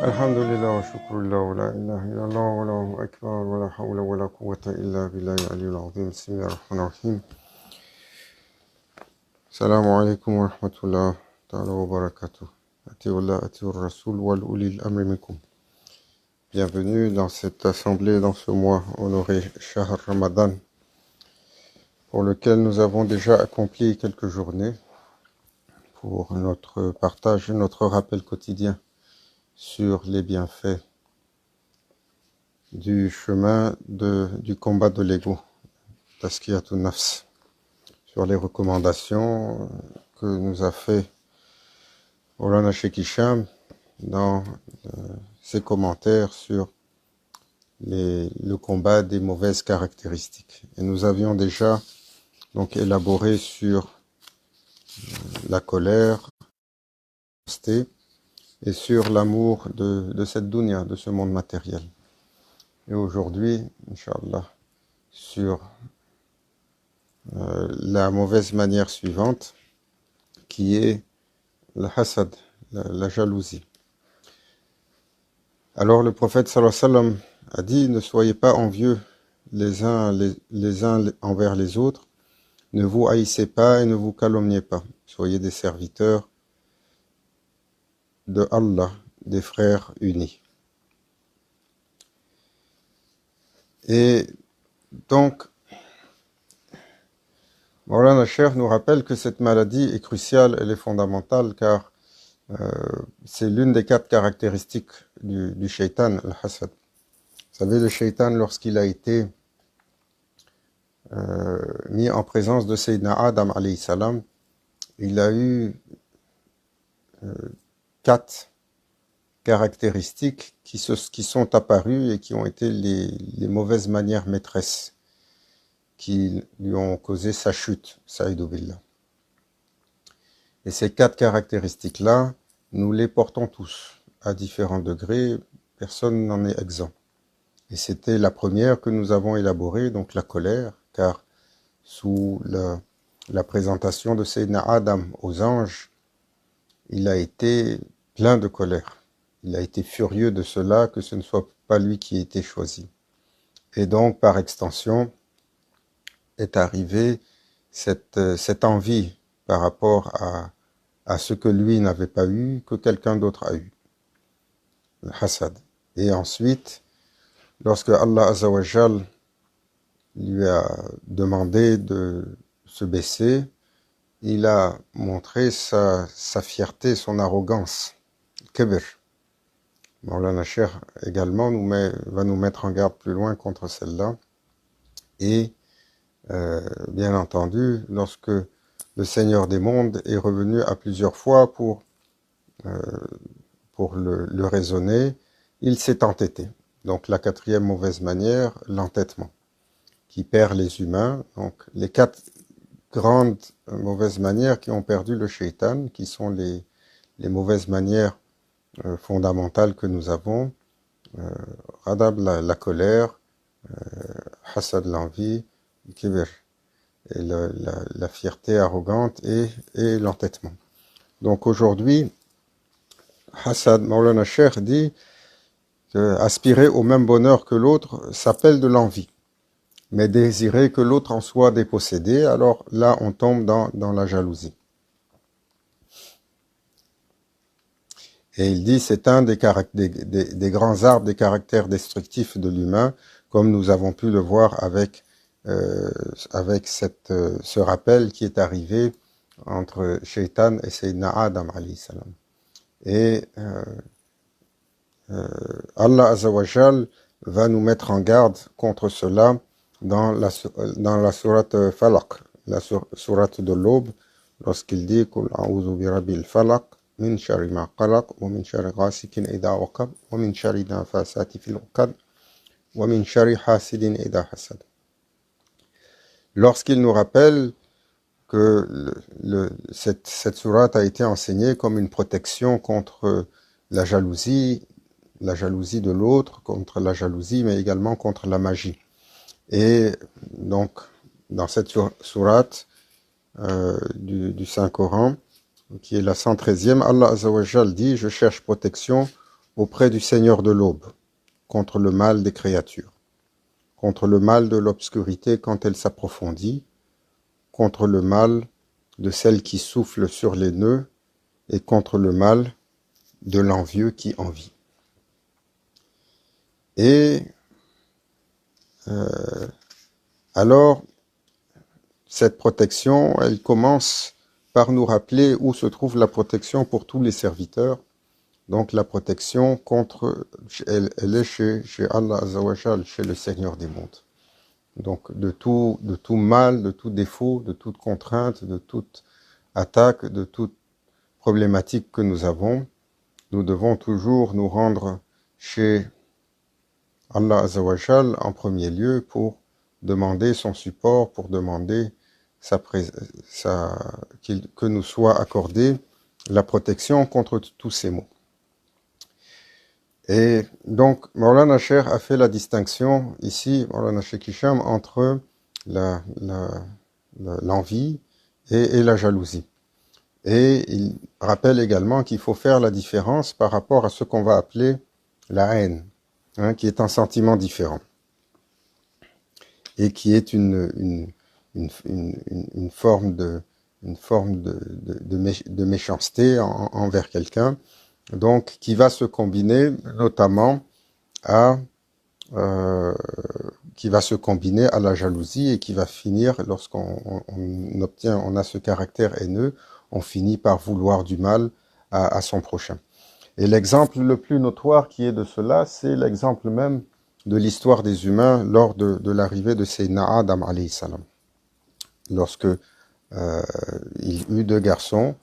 الحمد لله وشكر الله ولا إله إلا الله والله أكبر ولا حول ولا قوة إلا بالله العلي العظيم بسم الله الرحمن الرحيم السلام عليكم ورحمة الله تعالى وبركاته أتيوا الله أتيوا الرسول والأولي الأمر منكم. Bienvenue dans cette assemblée, dans ce mois honoré Shahr Ramadan, pour lequel nous avons déjà accompli quelques journées pour notre partage et notre rappel quotidien sur les bienfaits du chemin du combat de l'ego, Tazkiyatun Nafs, sur les recommandations que nous a fait Maulana Sheikh Hicham dans ses commentaires sur le combat des mauvaises caractéristiques. Et nous avions déjà donc élaboré sur la colère et sur l'amour de cette dunya, de ce monde matériel. Et aujourd'hui, Inch'Allah, sur la mauvaise manière suivante, qui est le hasad, la jalousie. Alors le prophète sallallahu alayhi wa sallam a dit, ne soyez pas envieux les uns envers les autres, ne vous haïssez pas et ne vous calomniez pas, soyez des serviteurs de Allah, des frères unis. Et donc, Maulana Cheikh nous rappelle que cette maladie est cruciale, elle est fondamentale, car c'est l'une des 4 caractéristiques du shaitan, le hasad. Vous savez, le shaitan, lorsqu'il a été mis en présence de Sayyidina Adam, alayhi salam, il a eu 4 caractéristiques qui sont apparues et qui ont été les mauvaises manières maîtresses qui lui ont causé sa chute, Sa'idou Billah. Et ces 4 caractéristiques-là, nous les portons tous, à différents degrés, personne n'en est exempt. Et c'était la première que nous avons élaborée, donc la colère, car sous la présentation de Sayyidina Adam aux anges, il a été plein de colère. Il a été furieux de cela, que ce ne soit pas lui qui ait été choisi. Et donc, par extension, est arrivée cette envie par rapport à ce que lui n'avait pas eu, que quelqu'un d'autre a eu. Le hasad. Et ensuite, lorsque Allah Azzawajal lui a demandé de se baisser, il a montré sa fierté, son arrogance, kibr. Maulana Cheikh également va nous mettre en garde plus loin contre celle-là. Et bien entendu, lorsque le Seigneur des mondes est revenu à plusieurs fois pour le raisonner, il s'est entêté. Donc la 4e mauvaise manière, l'entêtement, qui perd les humains. Donc les 4 grandes mauvaises manières qui ont perdu le shaitan, qui sont les mauvaises manières fondamentales que nous avons, Radab, la colère, Hasad, l'envie, Kibir, et la fierté arrogante et l'entêtement. Donc aujourd'hui, Hasad, Maulana Cheikh dit que aspirer au même bonheur que l'autre s'appelle de l'envie. Mais désirer que l'autre en soit dépossédé, alors là on tombe dans la jalousie. Et il dit c'est un des grands arbres des caractères destructifs de l'humain, comme nous avons pu le voir avec ce rappel qui est arrivé entre Shaitan et Sayyidina Adam alayhi salam. Et Allah Azzawajal va nous mettre en garde contre cela dans la sourate Falaq, la sourate de l'aube, lorsqu'il dit Qul a'udhu bi rabbil falaq min sharri ma qalaq wa min sharri ghasikin idha waqab wa min sharri nafasati fil 'uqad wa min sharri hasidin idha hasad. Lorsqu'il nous rappelle que cette sourate a été enseignée comme une protection contre la jalousie de l'autre, contre la jalousie, mais également contre la magie. Et donc, dans cette sourate du Saint-Coran, qui est la 113e, Allah Azzawajal dit « Je cherche protection auprès du Seigneur de l'aube, contre le mal des créatures, contre le mal de l'obscurité quand elle s'approfondit, contre le mal de celle qui souffle sur les nœuds, et contre le mal de l'envieux qui envie. Et alors, cette protection, elle commence par nous rappeler où se trouve la protection pour tous les serviteurs. Donc la protection contre, elle est chez Allah Azzawajal, chez le Seigneur des mondes. Donc de tout mal, de tout défaut, de toute contrainte, de toute attaque, de toute problématique que nous avons, nous devons toujours nous rendre chez Allah Azzawajal en premier lieu pour demander son support, pour demander que nous soit accordée la protection contre tous ces maux. Et donc, Maulana Cheikh a fait la distinction ici, Maulana Cheikh Hisham, entre l'envie et la jalousie. Et il rappelle également qu'il faut faire la différence par rapport à ce qu'on va appeler la haine, qui est un sentiment différent et qui est une forme de méchanceté envers quelqu'un, donc qui va se combiner notamment à la jalousie et qui va finir, lorsqu'on a ce caractère haineux, on finit par vouloir du mal à son prochain. Et l'exemple le plus notoire qui est de cela, c'est l'exemple même de l'histoire des humains lors de l'arrivée de Sayyidina Adam alayhi salam. Lorsque il eut deux garçons,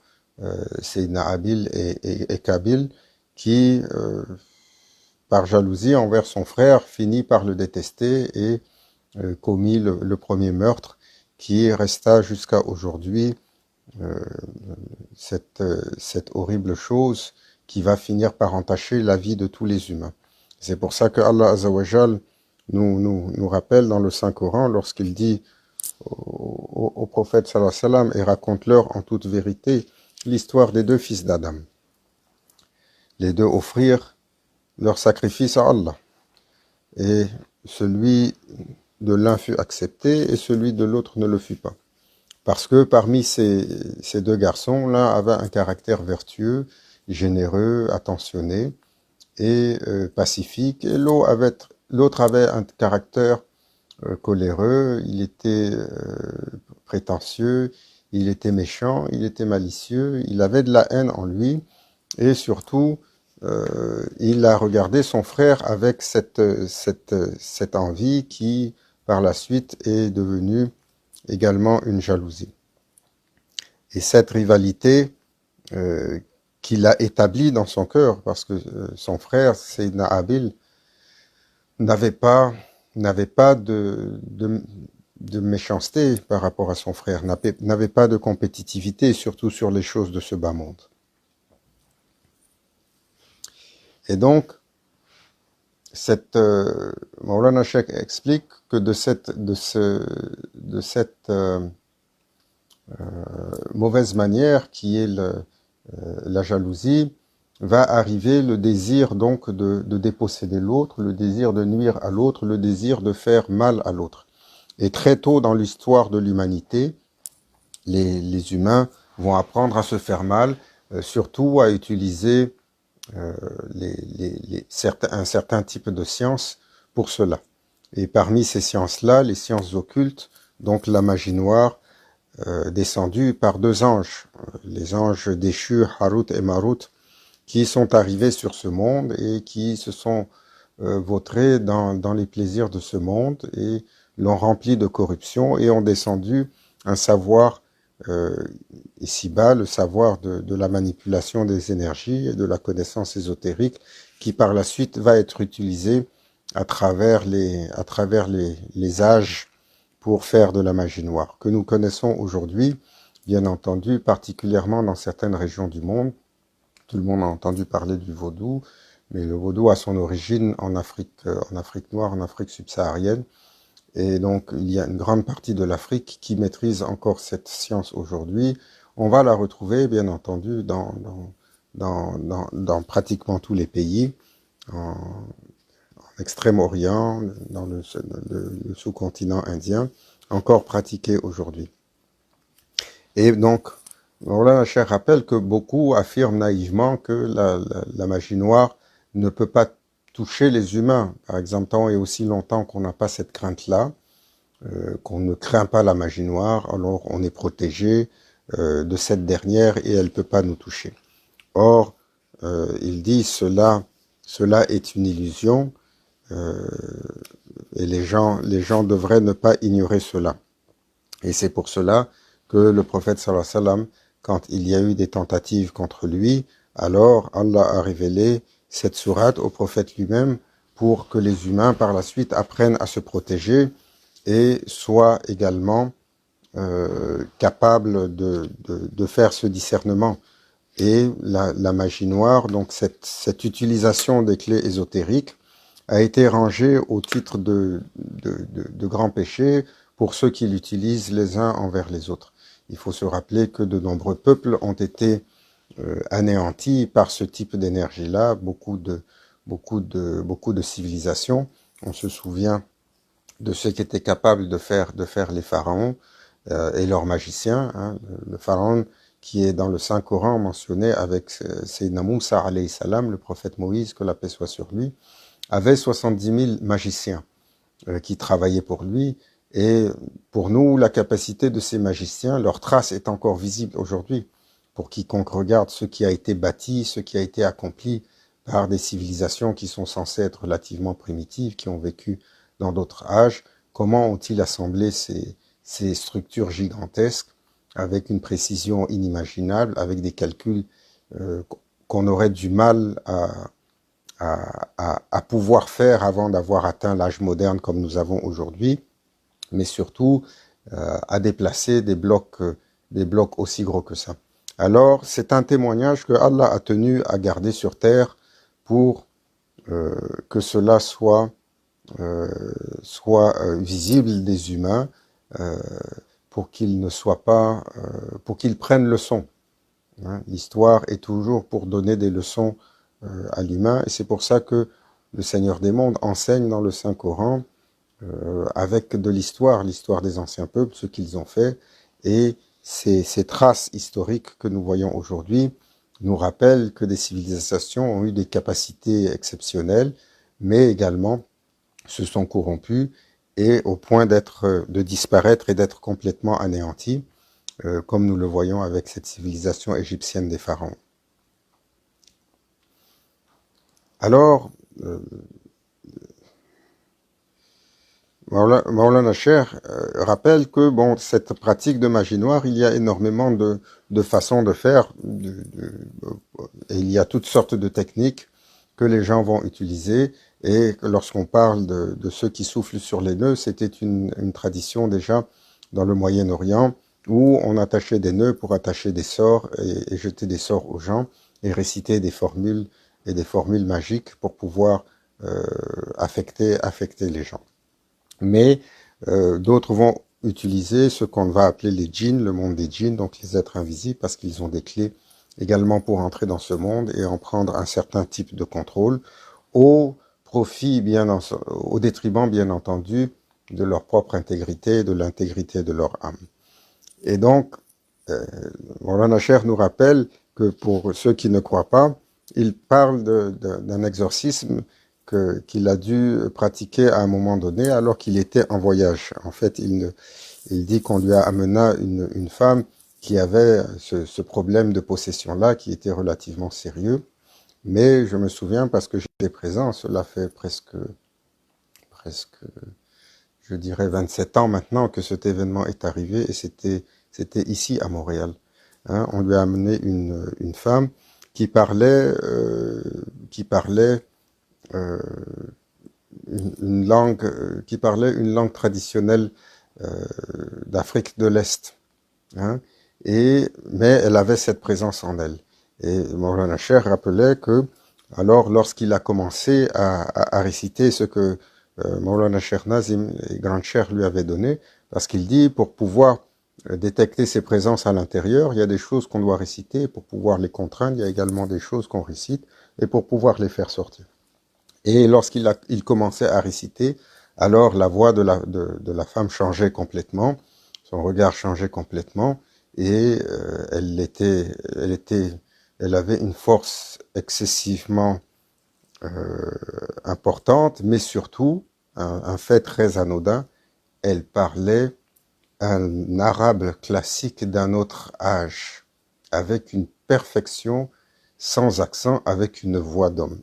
Sayyidina Abil et Kabil, qui, par jalousie envers son frère, finit par le détester et commit le premier meurtre qui resta jusqu'à aujourd'hui cette horrible chose qui va finir par entacher la vie de tous les humains. C'est pour ça que Allah Azzawajal nous rappelle dans le Saint-Coran, lorsqu'il dit au prophète sallallahu alayhi wa sallam, et raconte-leur en toute vérité l'histoire des deux fils d'Adam. Les deux offrirent leur sacrifice à Allah. Et celui de l'un fut accepté et celui de l'autre ne le fut pas. Parce que parmi ces deux garçons, l'un avait un caractère vertueux, généreux, attentionné et pacifique, et l'autre avait un caractère coléreux, il était prétentieux, il était méchant, il était malicieux, il avait de la haine en lui, et surtout, il a regardé son frère avec cette envie qui, par la suite, est devenue également une jalousie. Et cette rivalité qu'il a établie dans son cœur, parce que son frère, Sayyidina Abil, n'avait pas de méchanceté par rapport à son frère, n'avait pas de compétitivité, surtout sur les choses de ce bas monde. Et donc, Maulana Cheikh explique que de cette mauvaise manière qui est la jalousie, va arriver le désir donc de déposséder l'autre, le désir de nuire à l'autre, le désir de faire mal à l'autre. Et très tôt dans l'histoire de l'humanité, les humains vont apprendre à se faire mal, surtout à utiliser un certain type de sciences pour cela. Et parmi ces sciences-là, les sciences occultes, donc la magie noire, descendue par deux anges, les anges déchus, Harut et Marut, qui sont arrivés sur ce monde et qui se sont vautrés dans les plaisirs de ce monde et l'ont rempli de corruption et ont descendu un savoir ici-bas, le savoir de la manipulation des énergies et de la connaissance ésotérique qui par la suite va être utilisé à travers les âges pour faire de la magie noire, que nous connaissons aujourd'hui, bien entendu, particulièrement dans certaines régions du monde. Tout le monde a entendu parler du vaudou, mais le vaudou a son origine en Afrique noire, en Afrique subsaharienne. Et donc, il y a une grande partie de l'Afrique qui maîtrise encore cette science aujourd'hui. On va la retrouver, bien entendu, dans pratiquement tous les pays. en Extrême-Orient, dans le sous-continent indien, encore pratiquée aujourd'hui. Et donc, Maulana Cheikh rappelle que beaucoup affirment naïvement que la magie noire ne peut pas toucher les humains. Par exemple, tant et aussi longtemps qu'on n'a pas cette crainte-là, qu'on ne craint pas la magie noire, alors on est protégé de cette dernière et elle ne peut pas nous toucher. Or, il dit cela est une illusion et les gens devraient ne pas ignorer cela. Et c'est pour cela que le prophète sallallahu alayhi wa sallam, quand il y a eu des tentatives contre lui, alors Allah a révélé cette sourate au prophète lui-même pour que les humains par la suite apprennent à se protéger et soient également capables de faire ce discernement. Et la magie noire, donc cette utilisation des clés ésotériques, a été rangée au titre de grands péchés pour ceux qui l'utilisent les uns envers les autres. Il faut se rappeler que de nombreux peuples ont été anéantis par ce type d'énergie-là, beaucoup de civilisations. On se souvient de ce qu'étaient capables de faire les pharaons et leurs magiciens. Hein. Le pharaon qui est dans le Saint-Coran mentionné avec Sayyidina Moussa alayhi salam, le prophète Moïse, que la paix soit sur lui, avait 70 000 magiciens qui travaillaient pour lui. Et pour nous, la capacité de ces magiciens, leur trace est encore visible aujourd'hui. Pour quiconque regarde ce qui a été bâti, ce qui a été accompli par des civilisations qui sont censées être relativement primitives, qui ont vécu dans d'autres âges, comment ont-ils assemblé ces structures gigantesques avec une précision inimaginable, avec des calculs qu'on aurait du mal à pouvoir faire avant d'avoir atteint l'âge moderne comme nous avons aujourd'hui, mais surtout à déplacer des blocs aussi gros que ça. Alors, c'est un témoignage que Allah a tenu à garder sur terre pour que cela soit visible des humains, pour qu'ils ne soient pas, pour qu'ils prennent leçon. Hein. L'histoire est toujours pour donner des leçons à l'humain, et c'est pour ça que le Seigneur des mondes enseigne dans le Saint-Coran avec de l'histoire des anciens peuples, ce qu'ils ont fait, et ces traces historiques que nous voyons aujourd'hui nous rappellent que des civilisations ont eu des capacités exceptionnelles, mais également se sont corrompues et au point de disparaître et d'être complètement anéanties, comme nous le voyons avec cette civilisation égyptienne des pharaons. Alors, Maulana Cheikh rappelle que bon, cette pratique de magie noire, il y a énormément de façons de faire, et il y a toutes sortes de techniques que les gens vont utiliser. Et lorsqu'on parle de ceux qui soufflent sur les nœuds, c'était une tradition déjà dans le Moyen-Orient où on attachait des nœuds pour attacher des sorts et jeter des sorts aux gens et réciter des formules et des formules magiques pour pouvoir affecter les gens. Mais d'autres vont utiliser ce qu'on va appeler les djinns, le monde des djinns, donc les êtres invisibles, parce qu'ils ont des clés également pour entrer dans ce monde et en prendre un certain type de contrôle, au profit, au détriment, bien entendu, de leur propre intégrité, de l'intégrité de leur âme. Et donc, Maulana Cheikh nous rappelle que pour ceux qui ne croient pas, il parle d'un exorcisme qu'il a dû pratiquer à un moment donné alors qu'il était en voyage. En fait, il dit qu'on lui a amené une femme qui avait ce problème de possession-là, qui était relativement sérieux. Mais je me souviens, parce que j'étais présent, cela fait presque, je dirais 27 ans maintenant que cet événement est arrivé, et c'était ici à Montréal. Hein, on lui a amené une femme qui parlait une langue traditionnelle d'Afrique de l'Est. Hein, mais elle avait cette présence en elle. Et Maulana Cheikh rappelait que, alors, lorsqu'il a commencé à réciter ce que Maulana Cheikh Nazim et Grand Cheikh lui avait donné, parce qu'il dit, pour pouvoir détecter ses présences à l'intérieur, il y a des choses qu'on doit réciter, pour pouvoir les contraindre, il y a également des choses qu'on récite, et pour pouvoir les faire sortir. Et il commençait à réciter, alors la voix de la femme changeait complètement, son regard changeait complètement, et elle avait une force excessivement importante, mais surtout, un fait très anodin, elle parlait un arabe classique d'un autre âge, avec une perfection, sans accent, avec une voix d'homme.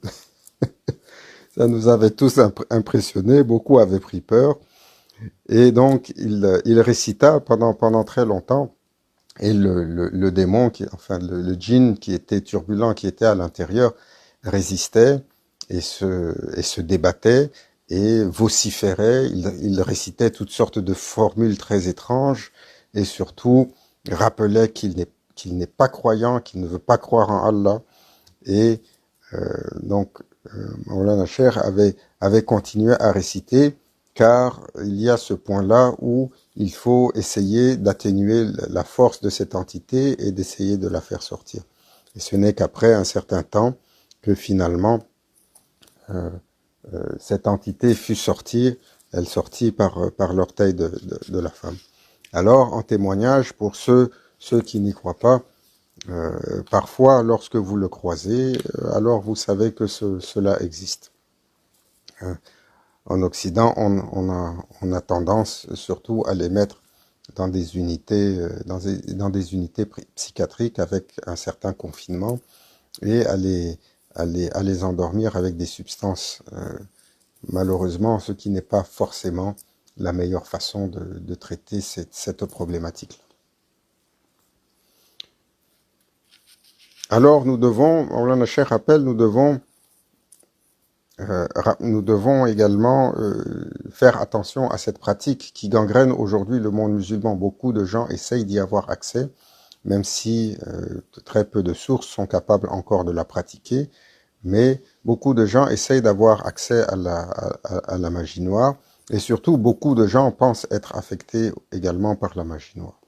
Ça nous avait tous impressionnés, beaucoup avaient pris peur, et donc il récita pendant très longtemps, et le démon, enfin le djinn qui était turbulent, qui était à l'intérieur, résistait et se débattait et vociférait. Il récitait toutes sortes de formules très étranges et surtout rappelait qu'il n'est pas croyant, qu'il ne veut pas croire en Allah. Et donc, Maulana Cheikh avait continué à réciter, car il y a ce point-là où il faut essayer d'atténuer la force de cette entité et d'essayer de la faire sortir. Et ce n'est qu'après un certain temps que finalement cette entité fut sortie, elle sortit par l'orteil de la femme. Alors, en témoignage, pour ceux qui n'y croient pas, parfois, lorsque vous le croisez, alors vous savez que cela existe. En Occident, on a tendance surtout à les mettre dans des unités, dans des unités psychiatriques avec un certain confinement et à les endormir avec des substances. Malheureusement, ce qui n'est pas forcément la meilleure façon de traiter cette problématique. Alors nous devons, Maulana Cheikh rappelle, nous devons également faire attention à cette pratique qui gangrène aujourd'hui le monde musulman. Beaucoup de gens essayent d'y avoir accès, même si très peu de sources sont capables encore de la pratiquer. Mais beaucoup de gens essayent d'avoir accès à la magie noire. Et surtout, beaucoup de gens pensent être affectés également par la magie noire.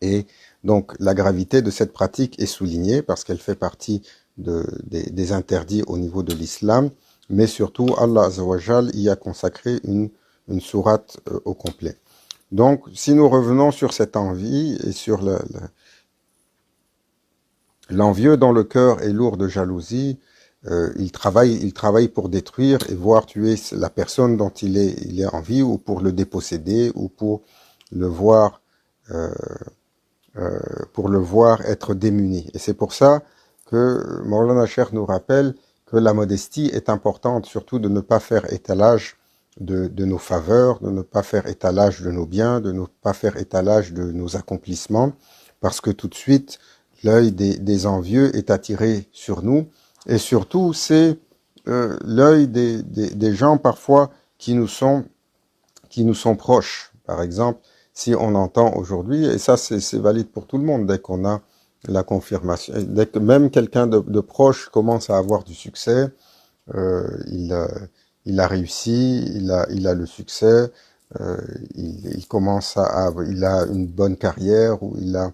Et donc, la gravité de cette pratique est soulignée parce qu'elle fait partie des interdits au niveau de l'islam. Mais surtout, Allah Azzawajal y a consacré une sourate au complet. Donc, si nous revenons sur cette envie et sur l'envieux dont le cœur est lourd de jalousie, il travaille pour détruire et voir tuer la personne dont il est envie, ou pour le déposséder, ou pour le voir être démuni. Et c'est pour ça que Maulana Cheikh nous rappelle que la modestie est importante, surtout de ne pas faire étalage de nos faveurs, de ne pas faire étalage de nos biens, de ne pas faire étalage de nos accomplissements, parce que tout de suite, l'œil des envieux est attiré sur nous, et surtout, c'est l'œil des gens parfois qui nous sont proches. Par exemple, si on entend aujourd'hui, et ça c'est valide pour tout le monde, dès qu'on a la confirmation, dès que même quelqu'un de proche commence à avoir du succès, il a réussi, il a le succès, il a une bonne carrière, ou il a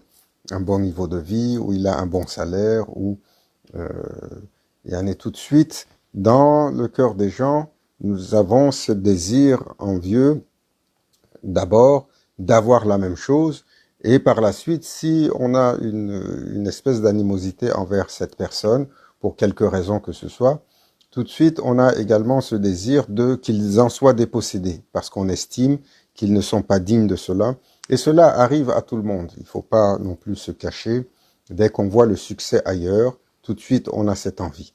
un bon niveau de vie, ou il a un bon salaire, ou et on est tout de suite dans le cœur des gens, nous avons ce désir envieux d'abord d'avoir la même chose, et par la suite, si on a une espèce d'animosité envers cette personne, pour quelque raison que ce soit, tout de suite, on a également ce désir qu'ils en soient dépossédés, parce qu'on estime qu'ils ne sont pas dignes de cela. Et cela arrive à tout le monde. Il ne faut pas non plus se cacher. Dès qu'on voit le succès ailleurs, tout de suite, on a cette envie.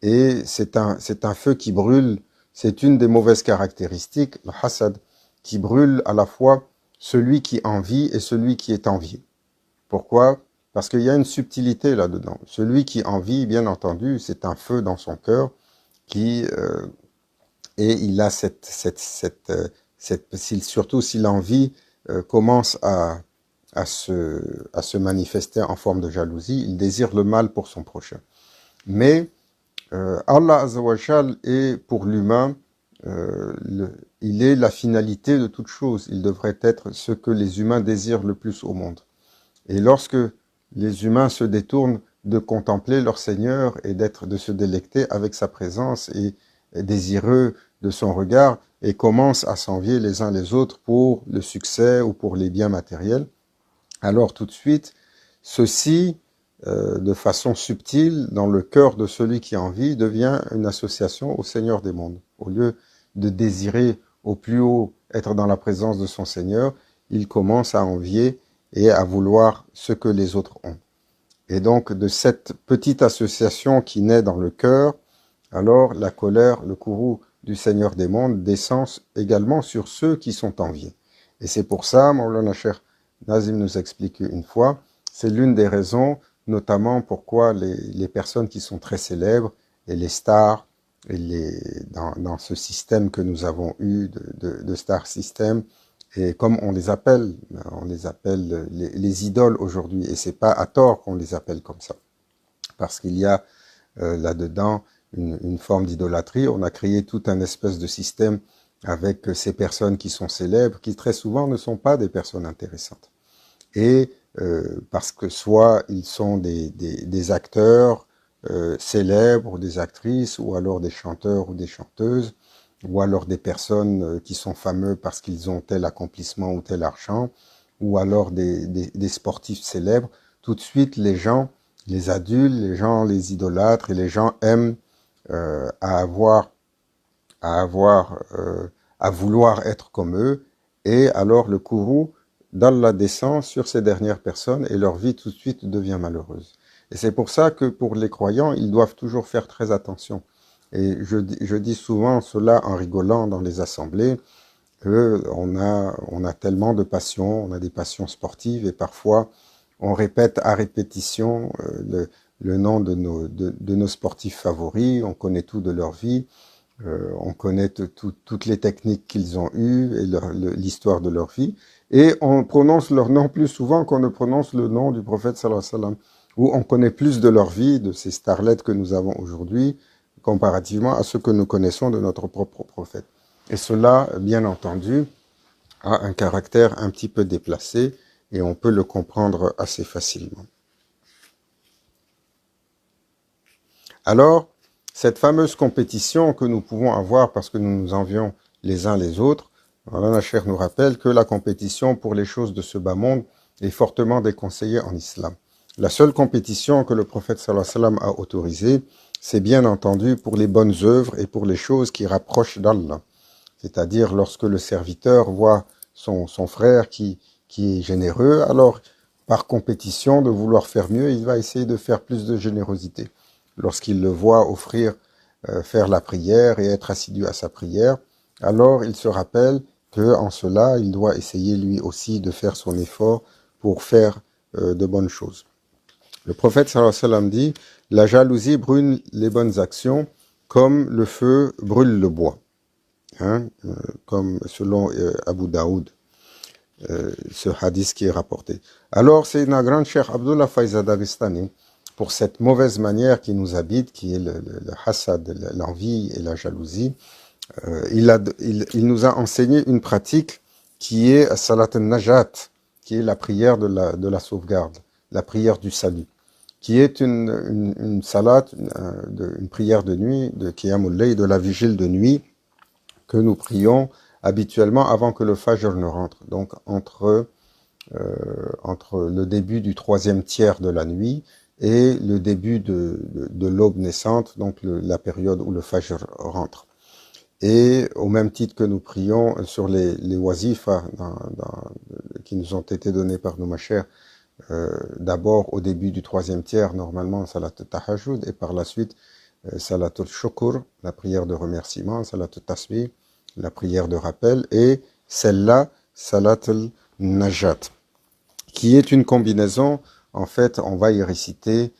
Et c'est un feu qui brûle. C'est une des mauvaises caractéristiques, le hasad, qui brûle à la fois celui qui envie et celui qui est envié. Pourquoi ? Parce qu'il y a une subtilité là-dedans. Celui qui envie, bien entendu, c'est un feu dans son cœur et il a surtout si l'envie commence à se manifester en forme de jalousie, il désire le mal pour son prochain. Mais Allah Azzawajal est pour l'humain, il est la finalité de toute chose. Il devrait être ce que les humains désirent le plus au monde. Et lorsque les humains se détournent de contempler leur Seigneur et de se délecter avec sa présence et désireux de son regard et commencent à s'envier les uns les autres pour le succès ou pour les biens matériels, alors tout de suite, ceci, de façon subtile, dans le cœur de celui qui envie, devient une association au Seigneur des mondes. Au lieu de désirer au plus haut être dans la présence de son Seigneur, il commence à envier et à vouloir ce que les autres ont. Et donc, de cette petite association qui naît dans le cœur, alors la colère, le courroux du Seigneur des mondes descend également sur ceux qui sont enviés. Et c'est pour ça, Maulana Cheikh Nazim nous explique une fois, c'est l'une des raisons, notamment pourquoi les personnes qui sont très célèbres et les stars, et dans ce système que nous avons eu de star system, et comme on les appelle les idoles aujourd'hui, et c'est pas à tort qu'on les appelle comme ça, parce qu'il y a là-dedans une forme d'idolâtrie. On a créé tout un espèce de système avec ces personnes qui sont célèbres, qui très souvent ne sont pas des personnes intéressantes. Et parce que soit ils sont des acteurs célèbres, ou des actrices, ou alors des chanteurs ou des chanteuses, ou alors des personnes qui sont fameux parce qu'ils ont tel accomplissement ou tel argent, ou alors des sportifs célèbres, tout de suite les gens, les adultes, les gens les idolâtrent et les gens aiment à vouloir être comme eux, et alors le courroux d'Allah descend sur ces dernières personnes et leur vie tout de suite devient malheureuse. Et c'est pour ça que pour les croyants, ils doivent toujours faire très attention. Et je dis souvent cela en rigolant dans les assemblées, qu'on a tellement de passions, on a des passions sportives et parfois on répète à répétition le nom de nos sportifs favoris, on connaît tout de leur vie, on connaît toutes les techniques qu'ils ont eues et l'histoire de leur vie, et on prononce leur nom plus souvent qu'on ne prononce le nom du prophète sallallahu alayhi wa sallam, où on connaît plus de leur vie, de ces starlets que nous avons aujourd'hui, comparativement à ce que nous connaissons de notre propre prophète. Et cela, bien entendu, a un caractère un petit peu déplacé, et on peut le comprendre assez facilement. Alors, cette fameuse compétition que nous pouvons avoir parce que nous nous envions les uns les autres, Maulana Cheikh nous rappelle que la compétition pour les choses de ce bas monde est fortement déconseillée en islam. La seule compétition que le prophète sallallahu alayhi wa sallam a autorisée, c'est bien entendu pour les bonnes œuvres et pour les choses qui rapprochent d'Allah. C'est-à-dire lorsque le serviteur voit son frère qui est généreux, alors par compétition de vouloir faire mieux, il va essayer de faire plus de générosité. Lorsqu'il le voit faire la prière et être assidu à sa prière, alors il se rappelle qu'en cela, il doit essayer lui aussi de faire son effort pour faire de bonnes choses. Le prophète sallallahu alayhi wa sallam dit, la jalousie brûle les bonnes actions comme le feu brûle le bois. Comme selon Abu Daoud, ce hadith qui est rapporté. Alors, c'est une grande Cheikh Abdullah Faiza Dagestani, pour cette mauvaise manière qui nous habite, qui est le hassad, l'envie et la jalousie, il nous a enseigné une pratique qui est Salat al-Najat, qui est la prière de la sauvegarde, la prière du salut, qui est une salat, une prière de nuit, de Qiyamul Layl, de la vigile de nuit, que nous prions habituellement avant que le Fajr ne rentre, donc entre le début du troisième tiers de la nuit et le début de l'aube naissante, donc la période où le Fajr rentre. Et au même titre que nous prions sur les wazifas qui nous ont été donnés par nos machers, d'abord au début du troisième tiers, normalement Salat al-Tahajjud, et par la suite Salat al-Shukr, la prière de remerciement, Salat al-Tasbih, la prière de rappel, et celle-là, Salat al-Najat, qui est une combinaison. En fait, on va y réciter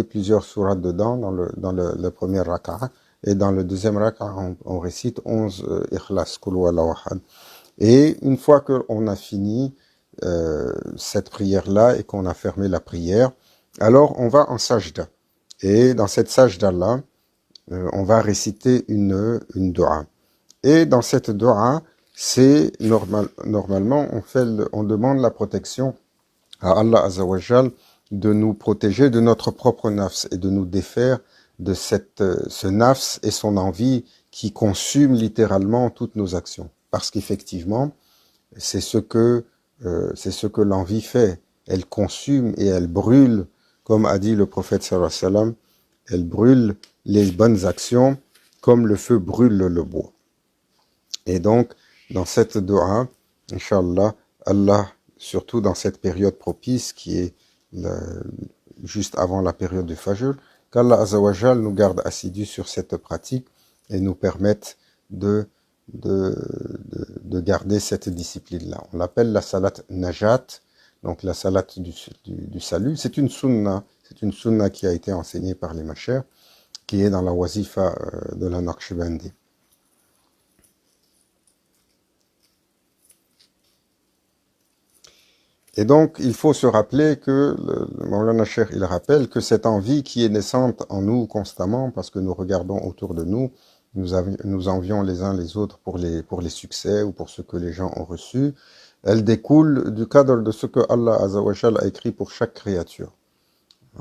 plusieurs sourates dedans, dans le premier raka'a, et dans le deuxième raka'a, on récite 11 Ikhlas, Qul huwallahu ahad. Et une fois qu'on a fini cette prière-là et qu'on a fermé la prière, alors on va en sajda. Et dans cette sajda-là, on va réciter une dua. Et dans cette dua, c'est normalement, on demande la protection à Allah Azza wa Jal de nous protéger de notre propre nafs et de nous défaire ce nafs et son envie qui consume littéralement toutes nos actions. Parce qu'effectivement, c'est ce que l'envie fait. Elle consume et elle brûle, comme a dit le prophète sallallahu alayhi wa sallam, elle brûle les bonnes actions comme le feu brûle le bois. Et donc, dans cette dua, Inch'Allah, Allah, surtout dans cette période propice qui est juste avant la période du Fajr, qu'Allah Azawajal nous garde assidus sur cette pratique et nous permette de garder cette discipline-là. On l'appelle la salat najat, donc la salat du salut. C'est une sunna qui a été enseignée par les machers, qui est dans la wazifa de la Naqshbandi. Et donc, il faut se rappeler que, le Maulana Cheikh, il rappelle que cette envie qui est naissante en nous constamment, parce que nous regardons autour de nous, nous envions les uns les autres pour les succès ou pour ce que les gens ont reçu, elle découle du cadre de ce que Allah Azawajal a écrit pour chaque créature.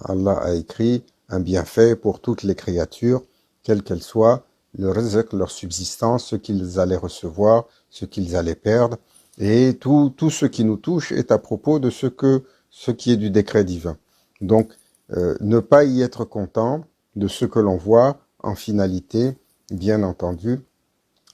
Allah a écrit un bienfait pour toutes les créatures, quelles qu'elles soient, le rizq, leur subsistance, ce qu'ils allaient recevoir, ce qu'ils allaient perdre, et tout ce qui nous touche est à propos de ce qui est du décret divin. Donc, ne pas y être content de ce que l'on voit en finalité, bien entendu,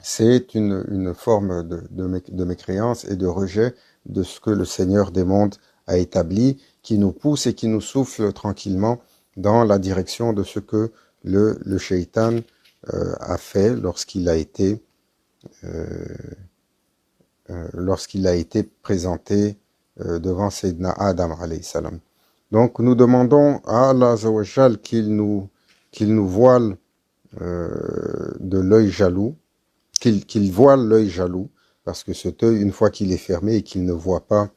c'est une forme de mécréance et de rejet de ce que le Seigneur des mondes a établi, qui nous pousse et qui nous souffle tranquillement dans la direction de ce que le shaitan a fait lorsqu'il a été présenté devant Sayyidina Adam alayhi salam. Donc nous demandons à Allah Azawajal qu'il nous voile de l'œil jaloux, qu'il voile l'œil jaloux, parce que cet œil, une fois qu'il est fermé et qu'il ne voit pas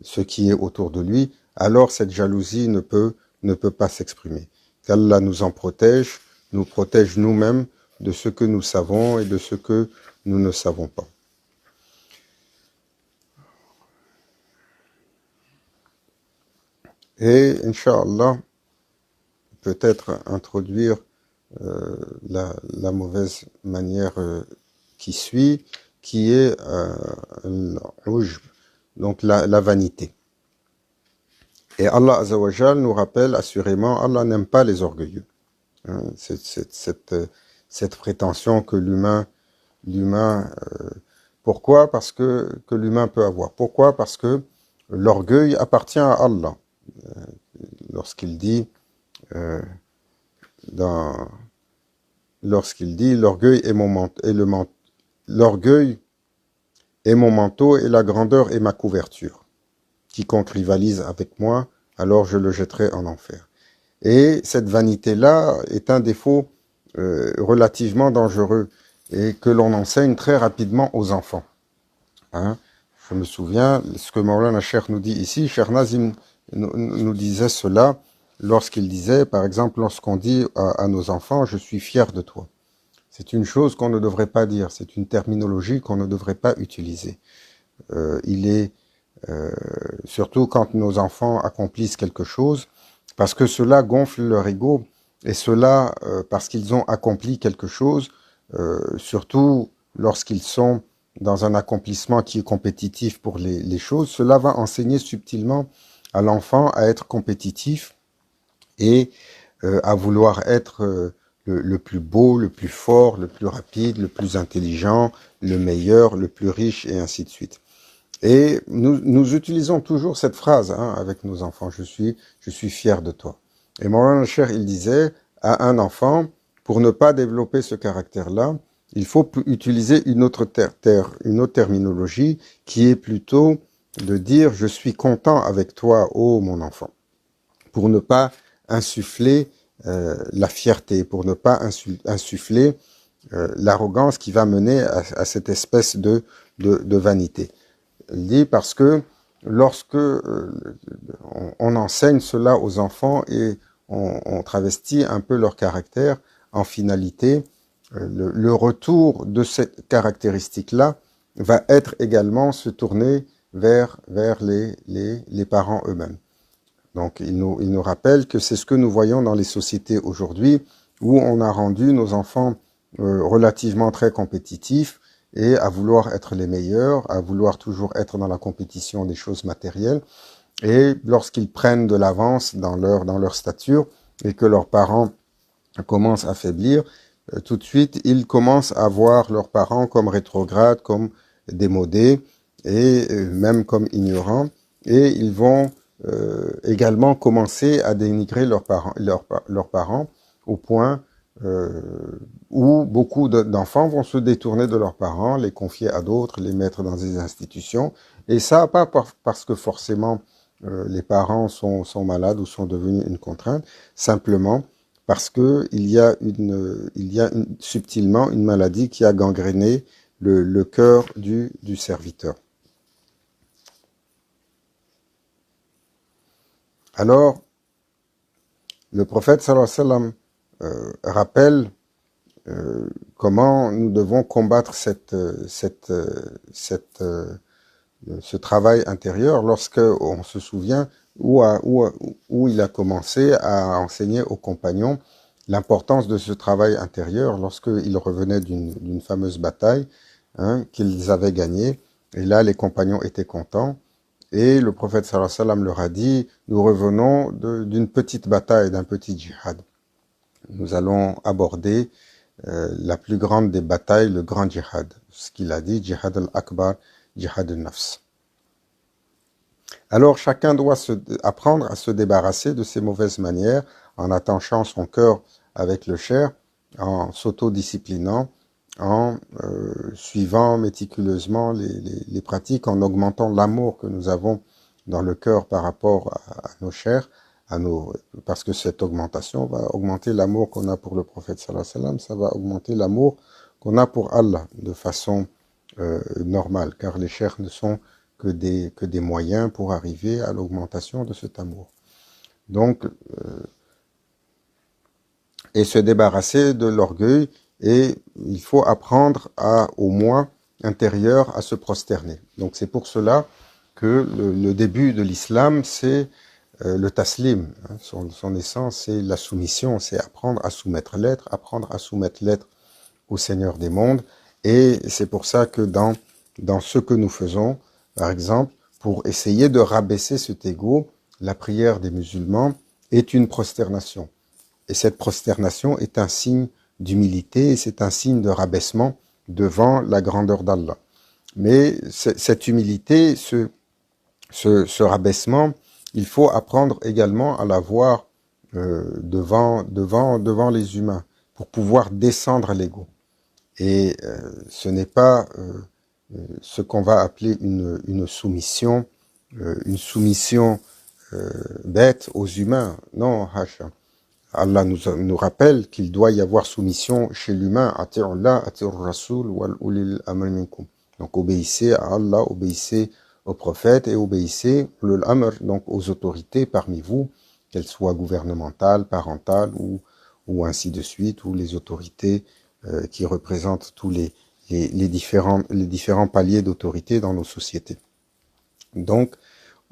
ce qui est autour de lui, alors cette jalousie ne peut pas s'exprimer. Qu'Allah nous en protège, nous protège nous-mêmes de ce que nous savons et de ce que nous ne savons pas. Et, Inch'Allah, peut-être introduire la mauvaise manière qui suit, qui est donc la vanité. Et Allah Azawajal nous rappelle assurément, Allah n'aime pas les orgueilleux. Hein, cette prétention que l'humain pourquoi? Parce que l'humain peut avoir. Pourquoi? Parce que l'orgueil appartient à Allah. Lorsqu'il dit l'orgueil est mon manteau et la grandeur est ma couverture. Quiconque rivalise avec moi, alors je le jetterai en enfer. Et cette vanité-là est un défaut relativement dangereux et que l'on enseigne très rapidement aux enfants. Hein? Je me souviens, ce que Maulana Cheikh nous dit ici, Cheikh Nazim nous disait cela lorsqu'il disait, par exemple, lorsqu'on dit à nos enfants, je suis fier de toi. C'est une chose qu'on ne devrait pas dire, c'est une terminologie qu'on ne devrait pas utiliser. Surtout quand nos enfants accomplissent quelque chose, parce que cela gonfle leur ego, et cela parce qu'ils ont accompli quelque chose, surtout lorsqu'ils sont dans un accomplissement qui est compétitif pour les choses, cela va enseigner subtilement à l'enfant à être compétitif et à vouloir être le plus beau, le plus fort, le plus rapide, le plus intelligent, le meilleur, le plus riche, et ainsi de suite. Et nous utilisons toujours cette phrase avec nos enfants, je suis fier de toi. Et Maulana Cheikh, il disait à un enfant, pour ne pas développer ce caractère-là, il faut utiliser une autre terminologie qui est plutôt de dire je suis content avec toi, ô mon enfant, pour ne pas insuffler la fierté, pour ne pas insuffler l'arrogance qui va mener à cette espèce de vanité. Il dit parce que lorsque on enseigne cela aux enfants et on travestit un peu leur caractère, en finalité, le retour de cette caractéristique-là va être également se tourner vers les parents eux-mêmes. Donc, il nous rappelle que c'est ce que nous voyons dans les sociétés aujourd'hui, où on a rendu nos enfants relativement très compétitifs et à vouloir être les meilleurs, à vouloir toujours être dans la compétition des choses matérielles. Et lorsqu'ils prennent de l'avance dans leur stature et que leurs parents commencent à faiblir, tout de suite, ils commencent à voir leurs parents comme rétrogrades, comme démodés et même comme ignorants. Et ils vont également commencer à dénigrer leurs parents au point où beaucoup d'enfants vont se détourner de leurs parents, les confier à d'autres, les mettre dans des institutions. Et ça, pas parce que forcément les parents sont malades ou sont devenus une contrainte, simplement parce que il y a subtilement une maladie qui a gangréné le cœur du serviteur. Alors, le prophète sallallahu alayhi wa sallam rappelle comment nous devons combattre ce travail intérieur lorsque on se souvient où il a commencé à enseigner aux compagnons l'importance de ce travail intérieur lorsqu'ils revenaient d'une fameuse bataille qu'ils avaient gagnée. Et là, les compagnons étaient contents. Et le prophète sallallahu alayhi wa sallam leur a dit, nous revenons d'une petite bataille, d'un petit djihad. Nous allons aborder la plus grande des batailles, le grand djihad. Ce qu'il a dit, djihad al-akbar, djihad al-nafs. Alors chacun doit apprendre à se débarrasser de ses mauvaises manières en attachant son cœur avec le cher, en s'autodisciplinant, en suivant méticuleusement les pratiques, en augmentant l'amour que nous avons dans le cœur par rapport à nos chers, parce que cette augmentation va augmenter l'amour qu'on a pour le prophète sallallahu alayhi wa sallam, ça va augmenter l'amour qu'on a pour Allah de façon normale, car les chers ne sont que des moyens pour arriver à l'augmentation de cet amour. Donc, et se débarrasser de l'orgueil, et il faut apprendre au moi intérieur à se prosterner. Donc c'est pour cela que le début de l'islam, c'est le taslim. Son essence, c'est la soumission, c'est apprendre à soumettre l'être, au Seigneur des mondes. Et c'est pour ça que dans ce que nous faisons, par exemple, pour essayer de rabaisser cet ego, la prière des musulmans est une prosternation. Et cette prosternation est un signe d'humilité et c'est un signe de rabaissement devant la grandeur d'Allah. Mais cette humilité, ce rabaissement, il faut apprendre également à la voir devant les humains pour pouvoir descendre l'ego. Et ce n'est pas ce qu'on va appeler une soumission bête aux humains. Non, hasha. Allah nous rappelle qu'il doit y avoir soumission chez l'humain. Ati'ullah, ati'ur rasoul, wal ulil amr minkum. Donc obéissez à Allah, obéissez aux prophètes et obéissez ulul amr, donc aux autorités parmi vous, qu'elles soient gouvernementales, parentales ou ainsi de suite, ou les autorités qui représentent tous les différents paliers d'autorité dans nos sociétés. Donc,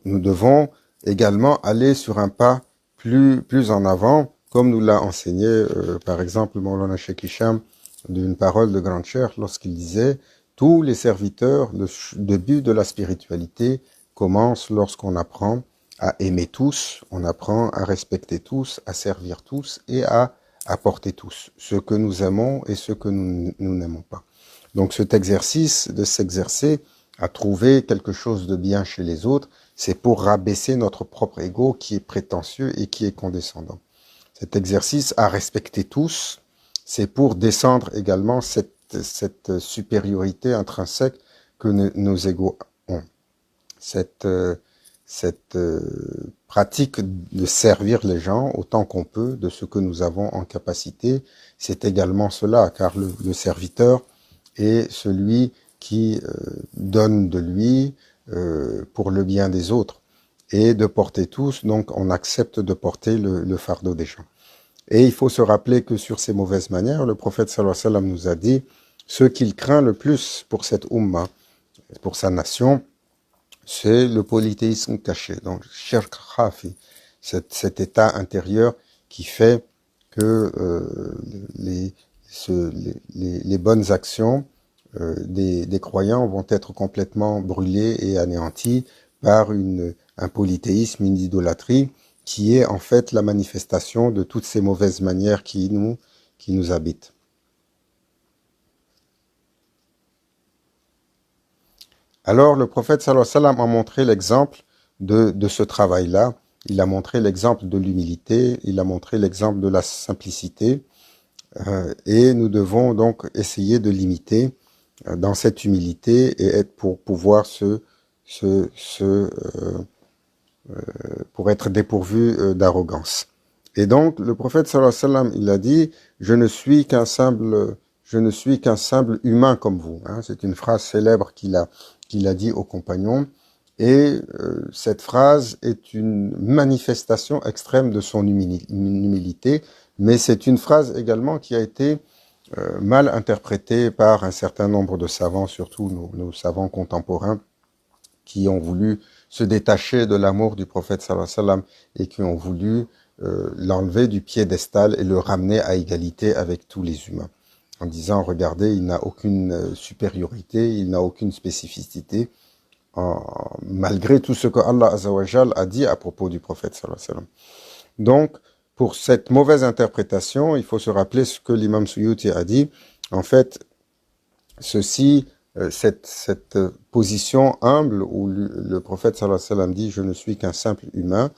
nous devons également aller sur un pas plus en avant, comme nous l'a enseigné, par exemple, Maulana Cheikh Hicham, d'une parole de grande chair, lorsqu'il disait « Tous les serviteurs, le début de la spiritualité commence lorsqu'on apprend à aimer tous, on apprend à respecter tous, à servir tous et à apporter tous, ce que nous aimons et ce que nous n'aimons pas. » Donc cet exercice de s'exercer à trouver quelque chose de bien chez les autres, c'est pour rabaisser notre propre ego qui est prétentieux et qui est condescendant. Cet exercice à respecter tous, c'est pour descendre également cette supériorité intrinsèque que nos égos ont. Cette pratique de servir les gens autant qu'on peut, de ce que nous avons en capacité, c'est également cela, car le serviteur est celui qui donne de lui pour le bien des autres et de porter tous, donc on accepte de porter le fardeau des gens. Et il faut se rappeler que sur ces mauvaises manières, le prophète sallallahu alayhi wa sallam nous a dit ce qu'il craint le plus pour cette umma, pour sa nation, c'est le polythéisme caché, donc shirk khafi, cet état intérieur qui fait que les bonnes actions des croyants vont être complètement brûlées et anéanties par un polythéisme, une idolâtrie, qui est en fait la manifestation de toutes ces mauvaises manières qui nous habitent. Alors le prophète sallallahu alayhi wa sallam a montré l'exemple de ce travail-là. Il a montré l'exemple de l'humilité, il a montré l'exemple de la simplicité, et nous devons donc essayer de l'imiter dans cette humilité et être pour pouvoir pour être dépourvu d'arrogance. Et donc le prophète sallallahu alayhi wa sallam, il a dit, je ne suis qu'un simple humain comme vous. Hein. C'est une phrase célèbre qu'il a dit aux compagnons. Et cette phrase est une manifestation extrême de son humilité, mais c'est une phrase également qui a été mal interprétée par un certain nombre de savants, surtout nos savants contemporains, qui ont voulu se détacher de l'amour du prophète sallallahu alayhi wa sallam et qui ont voulu l'enlever du piédestal et le ramener à égalité avec tous les humains. En disant, regardez, il n'a aucune supériorité, il n'a aucune spécificité, malgré tout ce que Allah Azzawajal a dit à propos du prophète sallallahu alayhi wa sallam. Donc, pour cette mauvaise interprétation, il faut se rappeler ce que l'imam Suyuti a dit. En fait, cette position humble où le prophète sallallahu alayhi wa sallam dit « Je ne suis qu'un simple humain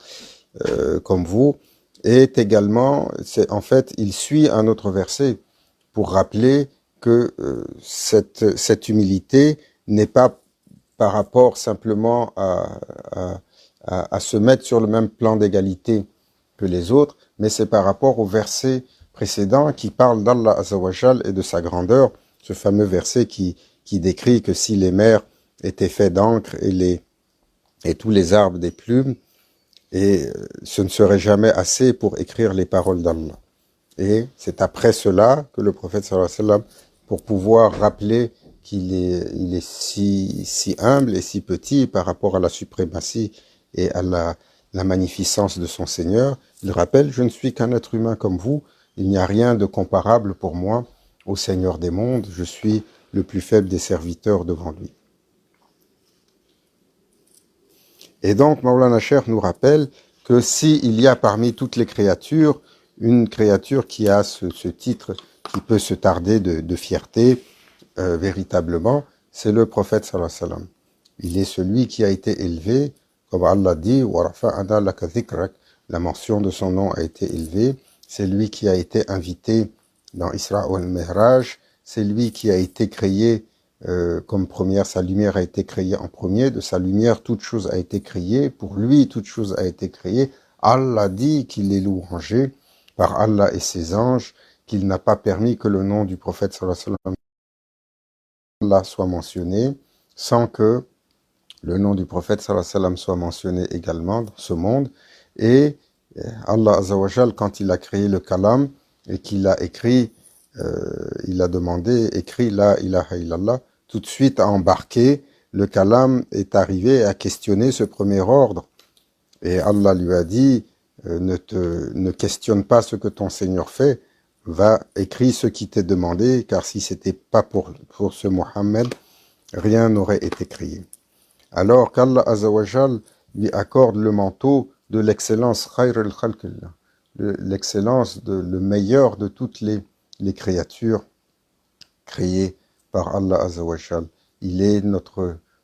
comme vous », est également, en fait, il suit un autre verset pour rappeler que cette humilité n'est pas par rapport simplement à se mettre sur le même plan d'égalité que les autres, mais c'est par rapport au verset précédent qui parle d'Allah Azzawajal et de sa grandeur, ce fameux verset qui décrit que si les mers étaient faits d'encre et tous les arbres des plumes, et ce ne serait jamais assez pour écrire les paroles d'Allah. Et c'est après cela que le prophète sallallahu alayhi wa sallam, pour pouvoir rappeler qu'il est si humble et si petit par rapport à la suprématie et à la magnificence de son Seigneur, il rappelle, je ne suis qu'un être humain comme vous, il n'y a rien de comparable pour moi au Seigneur des mondes, je suis le plus faible des serviteurs devant lui. Et donc, Maulana Cheikh nous rappelle que s'il y a parmi toutes les créatures, une créature qui a ce titre qui peut se tarder de fierté, véritablement, c'est le prophète sallallahu alayhi wa sallam. Il est celui qui a été élevé, comme Allah dit, la mention de son nom a été élevée, c'est lui qui a été invité dans Isra al-Mi'raj, c'est lui qui a été créé comme première, sa lumière a été créée en premier, de sa lumière toute chose a été créée, pour lui toute chose a été créée. Allah dit qu'il est louangé par Allah et ses anges, qu'il n'a pas permis que le nom du prophète sallallahu alayhi wa sallam soit mentionné, sans que le nom du prophète sallallahu alayhi wa sallam soit mentionné également dans ce monde. Et Allah Azzawajal, quand il a créé le kalam et qu'il a écrit, il a demandé, écrit la ilaha illallah, tout de suite a embarqué, le kalam est arrivé à questionner ce premier ordre. Et Allah lui a dit, ne questionne pas ce que ton Seigneur fait, va écrire ce qui t'est demandé, car si c'était pas pour ce Mohammed, rien n'aurait été créé. Alors qu'Allah Azzawajal lui accorde le manteau de l'excellence, l'excellence, le meilleur de toutes les créatures créées par Allah Azzawajal. Il est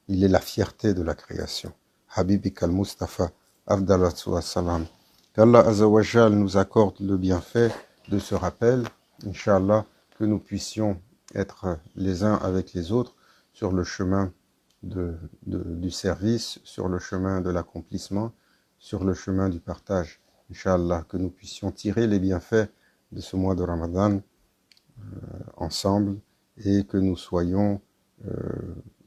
la fierté de la création. Habibik al-Mustafa, Afdalatu wassalam. Qu'Allah Azzawajal nous accorde le bienfait de ce rappel, Inch'Allah, que nous puissions être les uns avec les autres sur le chemin du service, sur le chemin de l'accomplissement, sur le chemin du partage. Inch'Allah, que nous puissions tirer les bienfaits de ce mois de Ramadan ensemble et que nous soyons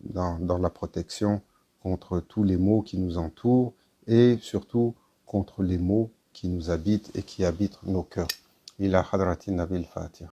dans la protection contre tous les maux qui nous entourent et surtout contre les maux qui nous habitent et qui habitent nos cœurs. Ila hadratin nabil Fatiha.